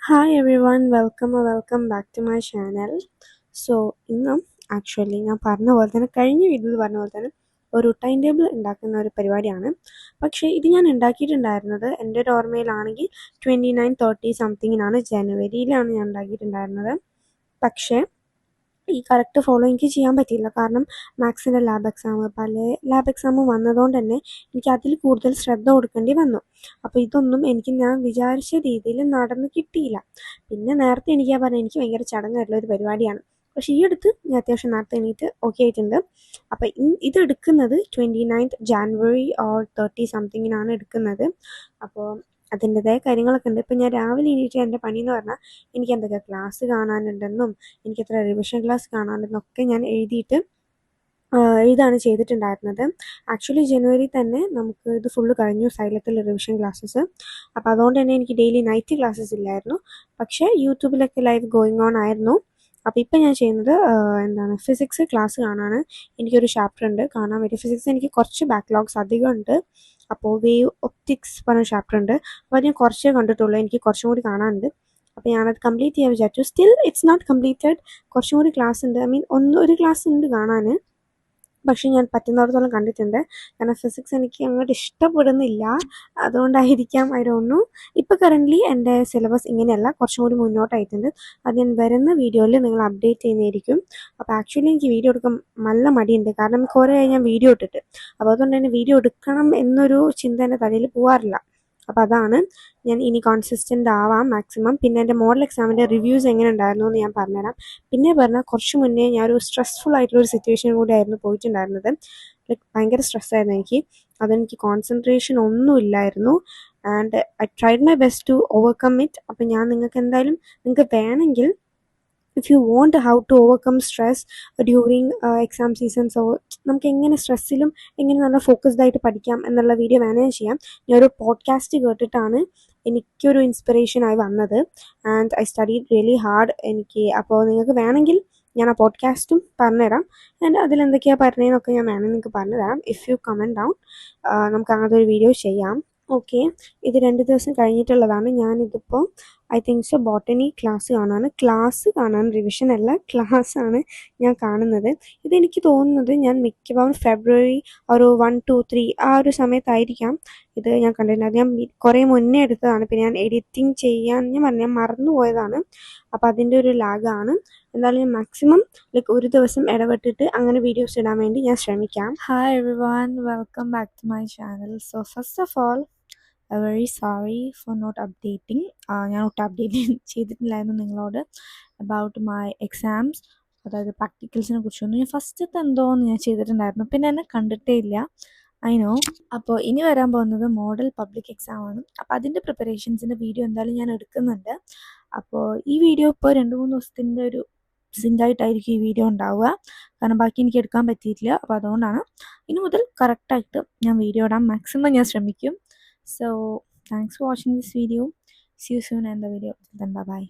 Hi everyone, welcome back to my channel. So ഇന്ന് actually ഞാൻ പറഞ്ഞ പോലെ തന്നെ കഴിഞ്ഞ വീഡിയോയിൽ പറഞ്ഞ പോലെ തന്നെ ഒരു ടൈം ടേബിൾ ഉണ്ടാക്കുന്ന ഒരു പരിപാടിയാണ്. പക്ഷേ ഇത് ഞാൻ ഉണ്ടാക്കിയിട്ടുണ്ടായിരുന്നത് എൻ്റെ ഒരു ഓർമ്മയിലാണെങ്കിൽ 29-30 സംതിങ്ങിനാണ്, ജനുവരിയിലാണ് ഞാൻ ഉണ്ടാക്കിയിട്ടുണ്ടായിരുന്നത്. പക്ഷേ ഈ കറക്റ്റ് ഫോളോ എനിക്ക് ചെയ്യാൻ പറ്റിയില്ല. കാരണം മാത്സിൻ്റെ പല ലാബ് എക്സാമും വന്നതുകൊണ്ട് തന്നെ എനിക്ക് അതിൽ കൂടുതൽ ശ്രദ്ധ കൊടുക്കേണ്ടി വന്നു. അപ്പോൾ ഇതൊന്നും ഞാൻ വിചാരിച്ച രീതിയിൽ നടന്ന് കിട്ടിയില്ല. പിന്നെ നേരത്തെ എണീക്കാൻ പറഞ്ഞാൽ എനിക്ക് ഭയങ്കര ചടങ്ങായിട്ടുള്ള ഒരു പരിപാടിയാണ്. പക്ഷേ ഈ അടുത്ത് ഞാൻ അത്യാവശ്യം നേരത്തെ എണീറ്റ് ഓക്കെ ആയിട്ടുണ്ട്. അപ്പോൾ ഇതെടുക്കുന്നത് 29th ജാനുവരി ഓർ 30 സംതിങ്ങിനാണ് എടുക്കുന്നത്. അപ്പോൾ അതിൻ്റെതായ കാര്യങ്ങളൊക്കെ ഉണ്ട്. ഇപ്പം ഞാൻ രാവിലെ എണീറ്റ് എൻ്റെ പണിയെന്ന് പറഞ്ഞാൽ എനിക്ക് എന്തൊക്കെ ക്ലാസ് കാണാനുണ്ടെന്നും എനിക്ക് എത്ര റിവിഷൻ ക്ലാസ് കാണാനുണ്ടെന്നൊക്കെ ഞാൻ എഴുതാണ് ചെയ്തിട്ടുണ്ടായിരുന്നത്. ആക്ച്വലി ജനുവരി തന്നെ നമുക്ക് ഇത് ഫുള്ള് കഴിഞ്ഞു, സൈലത്തിൽ റിവിഷൻ ക്ലാസ്സസ്. അപ്പോൾ അതുകൊണ്ട് തന്നെ എനിക്ക് ഡെയിലി നൈറ്റ് ക്ലാസ്സസ് ഇല്ലായിരുന്നു. പക്ഷേ യൂട്യൂബിലൊക്കെ ലൈവ് ഗോയിങ് ഓൺ ആയിരുന്നു. അപ്പോൾ ഇപ്പം ഞാൻ ചെയ്യുന്നത് ഫിസിക്സ് ക്ലാസ് കാണാനാണ്. എനിക്കൊരു ചാപ്റ്റർ ഉണ്ട് കാണാൻ വേണ്ടി. ഫിസിക്സ് എനിക്ക് കുറച്ച് ബാക്ക്ലോഗ്സ് അധികം ഉണ്ട്. അപ്പോൾ വേവ് ഒപ്റ്റിക്സ് പറഞ്ഞ ചാപ്റ്റർ ഉണ്ട്. അപ്പോൾ അത് ഞാൻ കുറച്ചേ കണ്ടിട്ടുള്ളൂ, എനിക്ക് കുറച്ചും കൂടി കാണാനുണ്ട്. അപ്പോൾ ഞാനത് കംപ്ലീറ്റ് ചെയ്യാൻ വിചാരിച്ചു. സ്റ്റിൽ ഇറ്റ്സ് നോട്ട് കംപ്ലീറ്റഡ്, കുറച്ചും കൂടി ക്ലാസ് ഉണ്ട്. ഒരു ക്ലാസ് ഉണ്ട് കാണാൻ. പക്ഷേ ഞാൻ പറ്റുന്നിടത്തോളം കണ്ടിട്ടുണ്ട്. കാരണം ഫിസിക്സ് എനിക്ക് അങ്ങോട്ട് ഇഷ്ടപ്പെടുന്നില്ല, അതുകൊണ്ടായിരിക്കാം, ഐ ഡോണ്ട് നോ. ഇപ്പോൾ കറൻ്റ്ലി എൻ്റെ സിലബസ് ഇങ്ങനെയല്ല, കുറച്ചും കൂടി മുന്നോട്ടായിട്ടുണ്ട്. അത് ഞാൻ വരുന്ന വീഡിയോയിൽ നിങ്ങൾ അപ്ഡേറ്റ് ചെയ്യുന്നതായിരിക്കും. അപ്പോൾ ആക്ച്വലി എനിക്ക് വീഡിയോ എടുക്കാൻ നല്ല മടിയുണ്ട്, കാരണം കുറേ ഞാൻ വീഡിയോ ഇട്ടിട്ട്. അപ്പോൾ അതുകൊണ്ട് തന്നെ വീഡിയോ എടുക്കണം എന്നൊരു ചിന്ത എൻ്റെ തലയിൽ പോകാറില്ല. അപ്പോൾ അതാണ്, ഞാൻ ഇനി കോൺസിസ്റ്റൻ്റ് ആവാം മാക്സിമം. പിന്നെ എൻ്റെ മോഡൽ എക്സാമിൻ്റെ റിവ്യൂസ് എങ്ങനെ ഉണ്ടായിരുന്നു എന്ന് ഞാൻ പറഞ്ഞുതരാം. പിന്നെ പറഞ്ഞാൽ കുറച്ച് മുന്നേ ഞാനൊരു സ്ട്രെസ്ഫുൾ ആയിട്ടുള്ളൊരു സിറ്റുവേഷൻ കൂടി ആയിരുന്നു പോയിട്ടുണ്ടായിരുന്നത്. ലൈക്ക് ഭയങ്കര സ്ട്രെസ്സായിരുന്നു എനിക്ക്. അതെനിക്ക് കോൺസെൻട്രേഷൻ ഒന്നും ഇല്ലായിരുന്നു. And I tried my best to overcome it. അപ്പം ഞാൻ നിങ്ങൾക്ക് വേണമെങ്കിൽ, if you want how to overcome stress during exam seasons, നമുക്ക് എങ്ങനെ സ്ട്രെസ്സിലും എങ്ങനെ നല്ല ഫോക്കസ്ഡ് ആയിട്ട് പഠിക്കാം എന്നുള്ള വീഡിയോ വേണമെങ്കിൽ ചെയ്യാം. ഞാനൊരു പോഡ്കാസ്റ്റ് കേട്ടിട്ടാണ് എനിക്കൊരു ഇൻസ്പിറേഷനായി വന്നത്. And I studied really hard. അപ്പോൾ നിങ്ങൾക്ക് വേണമെങ്കിൽ ഞാൻ ആ പോഡ്കാസ്റ്റും പറഞ്ഞുതരാം. ആൻഡ് അതിലെന്തൊക്കെയാണ് പറഞ്ഞതെന്നൊക്കെ ഞാൻ വേണമെങ്കിൽ നിങ്ങൾക്ക് പറഞ്ഞുതരാം. ഇഫ് യു കമൻറ്റ് ഡൗൺ, നമുക്ക് അങ്ങനത്തെ ഒരു വീഡിയോ ചെയ്യാം. ഓക്കെ, ഇത് 2 ദിവസം കഴിഞ്ഞിട്ടുള്ളതാണ്. ഞാനിതിപ്പോൾ I think so botany class കാണാൻ റിവിഷൻ അല്ല, ക്ലാസ്സാണ് ഞാൻ കാണുന്നത്. ഇതെനിക്ക് തോന്നുന്നത് ഞാൻ മിക്കവാറും ഫെബ്രുവരി ഒരു 1, 2, 3 ആ ഒരു സമയത്തായിരിക്കാം ഇത് ഞാൻ കണ്ടിട്ടുണ്ടായത്. ഞാൻ കുറേ മുന്നേ എടുത്തതാണ്. പിന്നെ ഞാൻ എഡിറ്റിംഗ് ചെയ്യാൻ ഞാൻ മറന്നു പോയതാണ്. അപ്പോൾ അതിൻ്റെ ഒരു ലാഗാണ്. എന്തായാലും ഞാൻ മാക്സിമം ലൈക്ക് ഒരു ദിവസം ഇടവിട്ടിട്ട് അങ്ങനെ വീഡിയോസ് ഇടാൻ വേണ്ടി ഞാൻ ശ്രമിക്കാം. Hi everyone, welcome back to my channel. So first of all, very sorry for not updating. ഞാൻ ഒട്ടും അപ്ഡേറ്റ് ചെയ്തിട്ടില്ലായിരുന്നു നിങ്ങളോട് അബൌട്ട് മൈ എക്സാംസ്, അതായത് പ്രാക്ടിക്കൽസിനെ കുറിച്ചൊന്നും. ഞാൻ ഫസ്റ്റത്തെ എന്തോന്ന് ഞാൻ ചെയ്തിട്ടുണ്ടായിരുന്നു, പിന്നെ എന്നെ കണ്ടിട്ടേ ഇല്ല, ഐ നോ. അപ്പോൾ ഇനി വരാൻ പോകുന്നത് മോഡൽ പബ്ലിക് എക്സാം ആണ്. അപ്പോൾ അതിൻ്റെ പ്രിപ്പറേഷൻസിൻ്റെ വീഡിയോ എന്തായാലും ഞാൻ എടുക്കുന്നുണ്ട്. അപ്പോൾ ഈ വീഡിയോ ഇപ്പോൾ 2-3 ദിവസത്തിൻ്റെ ഒരു സിങ്കായിട്ടായിരിക്കും ഈ വീഡിയോ ഉണ്ടാവുക, കാരണം ബാക്കി എനിക്ക് എടുക്കാൻ പറ്റിയിട്ടില്ല. അപ്പോൾ അതുകൊണ്ടാണ് ഇനി മുതൽ കറക്റ്റായിട്ട് ഞാൻ വീഡിയോ ഇടാൻ മാക്സിമം ഞാൻ ശ്രമിക്കും. So thanks for watching this video. See you soon in the video. Then bye bye.